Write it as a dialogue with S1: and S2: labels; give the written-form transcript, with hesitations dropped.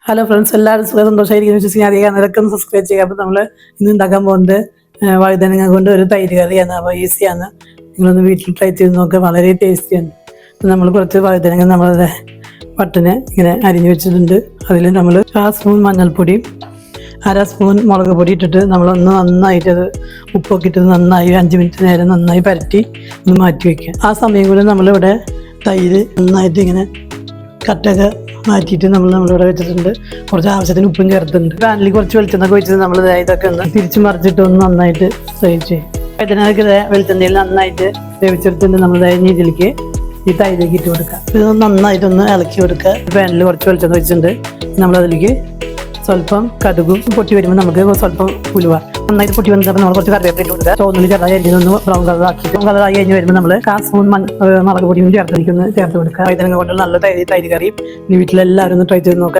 S1: Hello friends, എല്ലാവരും സന്തോഷമായിരിക്കും വിശ്വസിക്കാൻ അധികം അതൊക്കെ ഒന്ന് സബ്സ്ക്രൈബ് ചെയ്യുക. അപ്പോൾ നമ്മൾ ഇന്ന് ഉണ്ടാക്കാൻ പോകുന്നത് വഴുതനങ്ങ കൊണ്ട് ഒരു തൈര് കറിയാണ്. അപ്പോൾ ഈസിയാണ്, നിങ്ങളൊന്ന് വീട്ടിൽ ട്രൈ ചെയ്ത് നോക്കുക. വളരെ ടേസ്റ്റിയാണ്. നമ്മൾ കുറച്ച് വഴുതനങ്ങ നമ്മളുടെ പട്ടിനെ ഇങ്ങനെ അരിഞ്ഞു വെച്ചിട്ടുണ്ട്. അതിൽ നമ്മൾ 1 സ്പൂൺ മഞ്ഞൾപ്പൊടിയും 1/2 സ്പൂൺ മുളക് പൊടി ഇട്ടിട്ട് നമ്മളൊന്ന് നന്നായിട്ട് അത് ഉപ്പൊക്കെ ഇട്ട് നന്നായി 5 മിനിറ്റ് നേരം നന്നായി പരട്ടി ഒന്ന് മാറ്റി വയ്ക്കുക. ആ സമയം കൂടെ നമ്മളിവിടെ തൈര് നന്നായിട്ട് ഇങ്ങനെ കട്ടൊക്കെ മാറ്റിയിട്ട് നമ്മളിവിടെ വെച്ചിട്ടുണ്ട്. കുറച്ച് ആവശ്യത്തിന് ഉപ്പും ചേർത്തിട്ടുണ്ട്. പാനിൽ കുറച്ച് വെളിച്ചെണ്ണ ഒഴിച്ചിട്ട് നമ്മൾ ഇതൊക്കെ ഒന്ന് തിരിച്ച് മറിച്ചിട്ട് ഒന്ന് നന്നായിട്ട് ഫ്രൈ ചെയ്യും. ഇതിനൊക്കെ വെളിച്ചെണ്ണയിൽ നന്നായിട്ട് വേവിച്ചെടുത്തിട്ട് നമ്മൾ ഇതിലേക്ക് ഈ തൈരിലേക്ക് ഇട്ട് കൊടുക്കുക. ഇത് നന്നായിട്ടൊന്ന് ഇളക്കി കൊടുക്കുക. പാനിൽ കുറച്ച് വെളിച്ചെണ്ണ വെച്ചിട്ടുണ്ട്. നമ്മളതിലേക്ക് സ്വല്പം കടുകും പൊട്ടി വരുമ്പോൾ നമുക്ക് സ്വല്പം ഉലുവ നന്നായിട്ട് പൊട്ടി വന്നപ്പോൾ നമ്മൾ കുറച്ച് കറിവേപ്പില ഇട്ട് കൊടുക്കുക. ചോന്നിൽ ചെറുതായി അരിഞ്ഞൊന്ന് ബ്രൗൺ കളറായി കഴിഞ്ഞ് വരുമ്പോൾ നമ്മൾ 1 സ്പൂൺ മുളക് പൊടിയും ചേർത്ത് കൊടുക്കുക. വഴുതനങ്ങ കൊണ്ട് നല്ല തൈര് കറി വീട്ടിലെല്ലാവരും ഒന്ന് ട്രൈ ചെയ്ത് നോക്കുക.